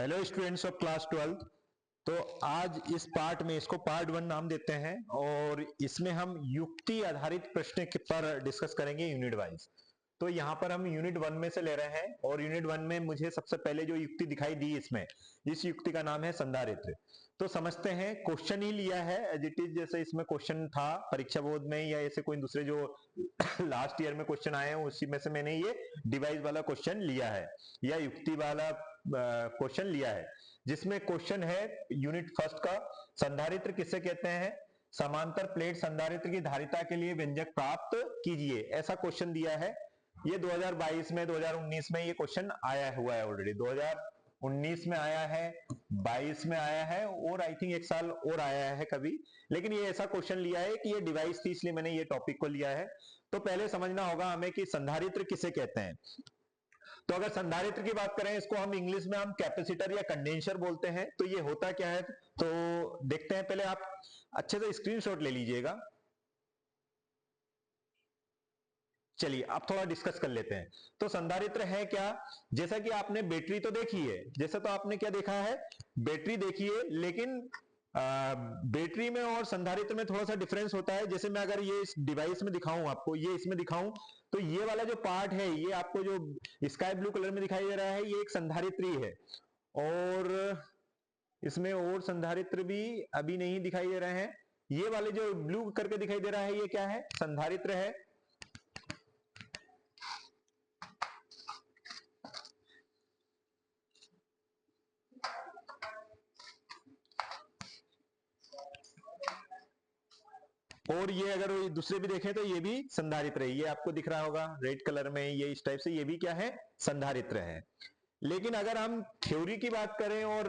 Hello students of class 12। तो आज इस पार्ट में इसको पार्ट 1 नाम देते हैं और इसमें हम युक्ति आधारित प्रश्न पर डिस्कस करेंगे यूनिट वाइज। तो यहाँ पर हम यूनिट 1 में से ले रहे हैं और यूनिट 1 में मुझे सबसे पहले जो युक्ति दिखाई दी इसमें, इस युक्ति का नाम है संधारित्र। तो समझते हैं, क्वेश्चन ही लिया है एज इट इज, जैसे इसमें क्वेश्चन था परीक्षा बोर्ड में या ऐसे कोई दूसरे जो लास्ट ईयर में क्वेश्चन आए हैं उसी में से मैंने ये डिवाइस वाला क्वेश्चन लिया है या युक्ति वाला क्वेश्चन लिया है, जिसमें क्वेश्चन है यूनिट फर्स्ट का, संधारित्र किसे कहते हैं, समांतर प्लेट संधारित्र की धारिता के लिए व्यंजक प्राप्त कीजिए, ऐसा क्वेश्चन दिया है। ये 2022 में 2019 में ये क्वेश्चन आया हुआ है, ऑलरेडी 2019 में आया है, 22 में आया है और आई थिंक एक साल और आया है कभी। लेकिन ये ऐसा क्वेश्चन लिया है कि ये डिवाइस थी इसलिए मैंने ये टॉपिक को लिया है। तो पहले समझना होगा हमें कि संधारित्र किसे कहते हैं। तो अगर संधारित्र की बात करें, इसको हम इंग्लिश में हम कैपेसिटर या कंडेंसर बोलते हैं। तो ये होता क्या है, तो देखते हैं। पहले आप अच्छे से स्क्रीनशॉट ले लीजिएगा। चलिए अब थोड़ा डिस्कस कर लेते हैं। तो संधारित्र है क्या, जैसा कि आपने बैटरी तो देखी है, जैसा तो आपने क्या देखा है, बैटरी देखी है, लेकिन बैटरी में और संधारित्र में थोड़ा सा डिफरेंस होता है। जैसे मैं अगर ये इस डिवाइस में दिखाऊं आपको, ये इसमें दिखाऊं, तो ये वाला जो पार्ट है, ये आपको जो स्काई ब्लू कलर में दिखाई दे रहा है, ये एक संधारित्र ही है। और इसमें और संधारित्र भी अभी नहीं दिखाई दे रहे हैं। ये वाले जो ब्लू करके दिखाई दे रहा है, ये क्या है, संधारित्र है। और ये अगर दूसरे भी देखें तो ये भी संधारित्र है, ये आपको दिख रहा होगा रेड कलर में, ये इस टाइप से, ये भी क्या है, संधारित्र है। लेकिन अगर हम थ्योरी की बात करें और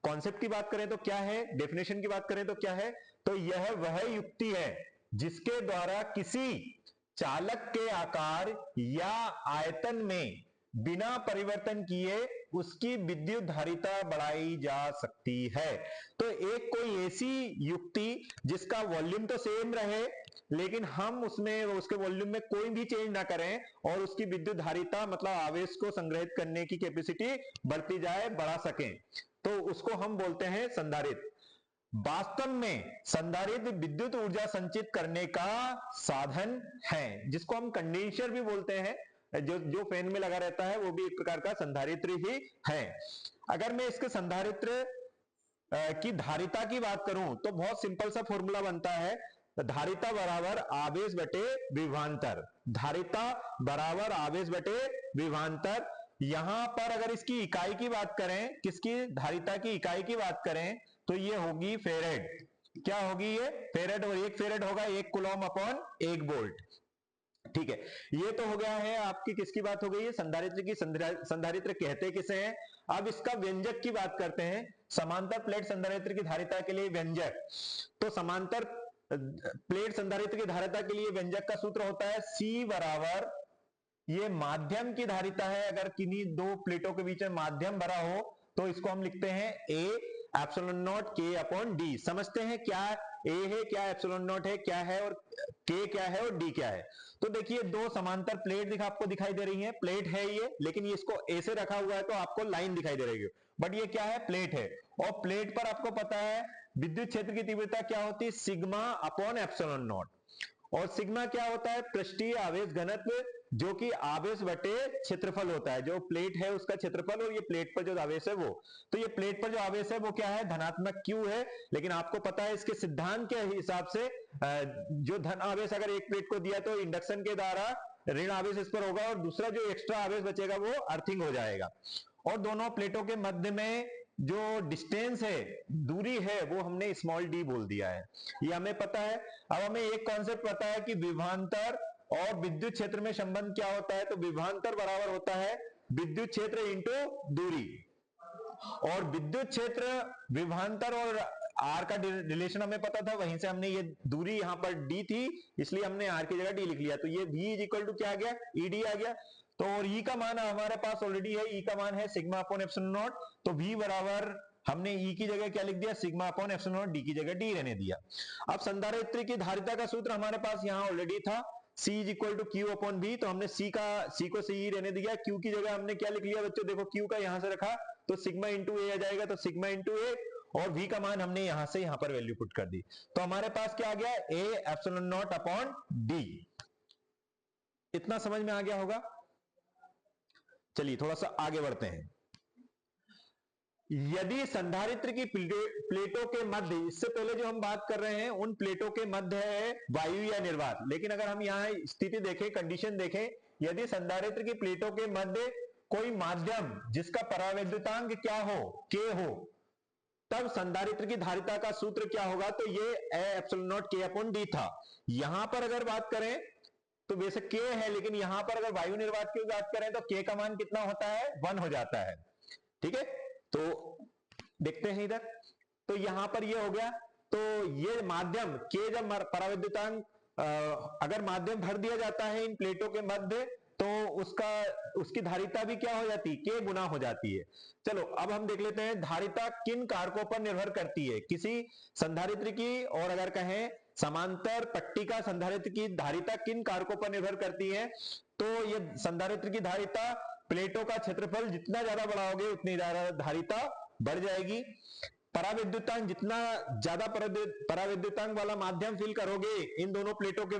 कॉन्सेप्ट की बात करें तो क्या है, डेफिनेशन की बात करें तो क्या है, तो यह वह युक्ति है जिसके द्वारा किसी चालक के आकार या आयतन में बिना परिवर्तन किए उसकी विद्युत धारिता बढ़ाई जा सकती है। तो एक कोई ऐसी युक्ति जिसका वॉल्यूम तो सेम रहे, लेकिन हम उसमें उसके वॉल्यूम में कोई भी चेंज ना करें और उसकी विद्युत धारिता मतलब आवेश को संग्रहित करने की कैपेसिटी बढ़ती जाए, बढ़ा सकें, तो उसको हम बोलते हैं संधारित्र। वास्तव में संधारित्र विद्युत ऊर्जा संचित करने का साधन है, जिसको हम कंडेंसर भी बोलते हैं। जो जो फैन में लगा रहता है वो भी एक प्रकार का संधारित्र ही है। अगर मैं इसके संधारित्र की धारिता की बात करूं तो बहुत सिंपल सा फॉर्मूला बनता है, धारिता बराबर आवेश बटे विभवांतर। धारिता बराबर आवेश बटे विभवांतर। यहां पर अगर इसकी इकाई की बात करें, किसकी, धारिता की इकाई की बात करें, तो ये होगी फेरेड। क्या होगी ये, फेरेड। और एक फेरेड होगा 1 कूलम अपॉन 1 वोल्ट। ठीक है, ये तो हो गया है आपकी, किसकी बात हो गई है, संधारित्र की। संधारित्र कहते किसे हैं। अब इसका व्यंजक की बात करते हैं। समांतर प्लेट संधारित्र की धारिता के लिए व्यंजक, तो समांतर प्लेट संधारित्र की धारिता के लिए व्यंजक का सूत्र होता है C बराबर, ये माध्यम की धारिता है, अगर किन्हीं दो प्लेटों के बीच में माध्यम भरा हो तो इसको हम लिखते हैं A epsilon not K upon D। समझते हैं क्या A है, क्या एप्सिलॉन नॉट है, क्या है, और K क्या है और D क्या है। तो देखिए दो समांतर प्लेट आपको दिखाई दे रही है, प्लेट है ये, लेकिन ये इसको A से रखा हुआ है तो आपको लाइन दिखाई दे रही है, बट ये क्या है, प्लेट है। और प्लेट पर आपको पता है विद्युत क्षेत्र की तीव्रता क्या होती है, सिग्मा अपॉन एप्सिलॉन नॉट। और सिग्मा क्या होता है, पृष्ठीय आवेश घनत्व, जो कि आवेश बटे क्षेत्रफल होता है, जो प्लेट है उसका क्षेत्रफल, और ये प्लेट पर जो आवेश है वो। तो ये प्लेट पर जो आवेश है वो क्या है, धनात्मक Q है। लेकिन आपको पता है इसके सिद्धांत के हिसाब से जो धन आवेश अगर एक प्लेट को दिया तो इंडक्शन के द्वारा ऋण आवेश इस पर होगा और दूसरा जो एक्स्ट्रा आवेश बचेगा वो अर्थिंग हो जाएगा। और दोनों प्लेटों के मध्य में जो डिस्टेंस है, दूरी है, वो हमने स्मॉल d बोल दिया है, ये हमें पता है। अब हमें एक कॉन्सेप्ट पता है कि विभवांतर और विद्युत क्षेत्र में संबंध क्या होता है, तो विभवांतर बराबर होता है विद्युत क्षेत्र इंटू दूरी। और विद्युत क्षेत्र, विभवांतर और आर का रिलेशन हमें पता था, वहीं से हमने ये दूरी यहां पर d थी इसलिए हमने आर की जगह d लिख लिया, तो ये v इज इक्वल टू क्या आ गया, ed आ गया। तो और E का मान हमारे पास ऑलरेडी है, E का मान है सिग्मा अपॉन एप्सिलॉन नॉट। तो V बराबर हमने E की जगह क्या लिख दिया, sigma upon epsilon not, D की जगह D रहने दिया। अब संधारित्र की धारिता का सूत्र हमारे पास यहां ऑलरेडी था, C is equal to Q upon V, तो हमने C को C रहने दिया, Q की जगह हमने क्या लिख लिया बच्चों, देखो Q का यहां से रखा तो सिग्मा इंटू ए आ जाएगा, तो सिग्मा इंटू ए, और V का मान हमने यहां से यहां पर वैल्यू पुट कर दी, तो हमारे पास क्या आ गया, A epsilon not upon D। इतना समझ में आ गया होगा। चलिए थोड़ा सा आगे बढ़ते हैं। यदि संधारित्र की प्लेटों के मध्य, इससे पहले जो हम बात कर रहे हैं उन प्लेटों के मध्य है वायु या निर्वात, लेकिन अगर हम यहां स्थिति देखें, कंडीशन देखें, यदि संधारित्र की प्लेटों के मध्य कोई माध्यम जिसका परावैद्युतांक क्या हो, K हो, तब संधारित्र की धारिता का सूत्र क्या होगा, तो ये epsilon not K upon D था। यहां पर अगर बात करें तो बेशक K है, लेकिन यहां पर अगर वायु निर्वात की बात करें तो K का मान कितना होता है, 1 हो जाता है। ठीक है, तो देखते हैं इधर, तो यहां पर ये हो गया, तो ये माध्यम K जब परावैद्युतांक अगर माध्यम भर दिया जाता है इन प्लेटों के मध्य, तो उसकी धारिता भी क्या हो जाती है, K गुना हो जाती है। चलो अब हम देख लेते हैं धारिता किन कारकों पर निर्भर करती है किसी संधारित्र की, और अगर कहें समांतर पट्टिका संधारित्र की धारिता किन कारकों पर निर्भर करती है, तो ये संधारित्र की धारिता, प्लेटों का क्षेत्रफल जितना ज्यादा बढ़ाओगे उतनी ज्यादा धारिता बढ़ जाएगी। परावैद्युतांक, जितना ज्यादा परावैद्युतांक वाला माध्यम फिल करोगे इन दोनों प्लेटों के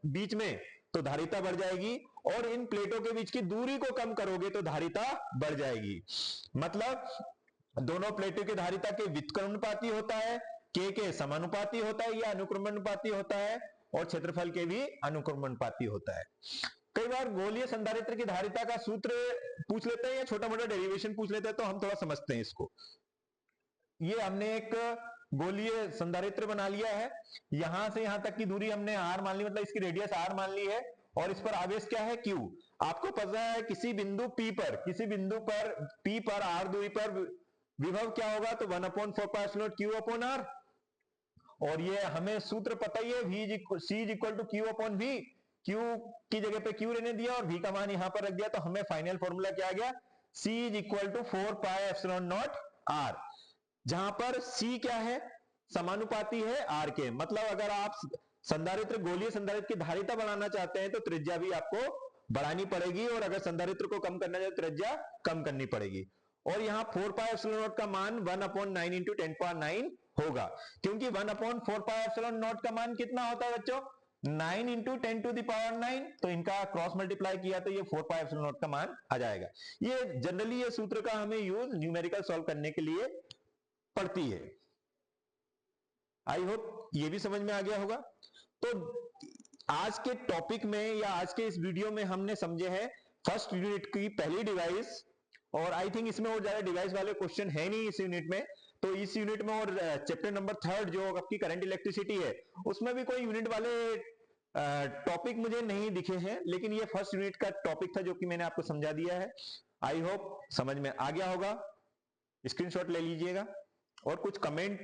बीच में, तो धारिता बढ़ जाएगी, और इन प्लेटों के बीच की दूरी को कम करोगे तो धारिता बढ़ जाएगी। मतलब दोनों प्लेटों की धारिता के व्युत्क्रमानुपाती होता है, के समानुपाती होता है या अनुक्रमानुपाती होता है, और क्षेत्रफल के भी अनुक्रमानुपाती होता है। कई बार गोलीय संधारित्र की धारिता का सूत्र पूछ लेते हैं या छोटा मोटा डेरिवेशन पूछ लेते हैं, तो हम थोड़ा समझते हैं इसको। ये हमने एक गोलीय संधारित्र बना लिया है, यहां से यहां तक की दूरी हमने r मान ली, मतलब इसकी रेडियस r मान ली है, और इस पर आवेश क्या है, Q। आपको पता है किसी बिंदु P पर P पर r दूरी पर विभव क्या होगा, तो 1/4 Q अपॉन r, और ये हमें सूत्र पता ही है, C is equal to Q upon V। Q की जगह पे Q रहने दिया और V का मान यहां पर रख दिया, तो हमें फाइनल फॉर्मूला क्या आ गया, C is equal to 4 pi epsilon naught r, जहां पर C क्या है, समानुपाती है R के। मतलब अगर आप संधारित्र, गोलीय संधारित्र की धारिता बढ़ाना चाहते हैं तो त्रिज्या भी आपको बढ़ानी पड़ेगी, और अगर संधारित्र को कम करना चाहते तो त्रिज्या कम करनी पड़ेगी। और यहां 4 पाई एप्सिलॉन नॉट का मान 1/9 इंटू 10⁹ होगा, क्योंकि 1/4 पाई एप्सिलॉन नॉट का मान कितना होता है बच्चों, 9 इंटू 10⁹, तो इनका क्रॉस मल्टीप्लाई किया तो ये 4 पाई एप्सिलॉन नॉट का मान आ जाएगा। ये जनरली ये सूत्र का हमें यूज न्यूमेरिकल सॉल्व करने के लिए पड़ती है। आई होप ये भी समझ में आ गया होगा। तो आज के टॉपिक में या आज के इस वीडियो में हमने समझे हैं फर्स्ट यूनिट की पहली डिवाइस, और आई थिंक इसमें और ज्यादा डिवाइस वाले क्वेश्चन है नहीं इस यूनिट में। तो इस यूनिट में और चैप्टर नंबर 3 जो आपकी करंट इलेक्ट्रिसिटी है, उसमें भी कोई यूनिट वाले टॉपिक मुझे नहीं दिखे हैं, लेकिन ये फर्स्ट यूनिट का टॉपिक था जो कि मैंने आपको समझा दिया है। आई होप समझ में आ गया होगा। स्क्रीनशॉट ले लीजिएगा और कुछ कमेंट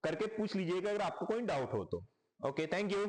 करके पूछ लीजिएगा अगर आपको कोई डाउट हो तो। Okay, thank you.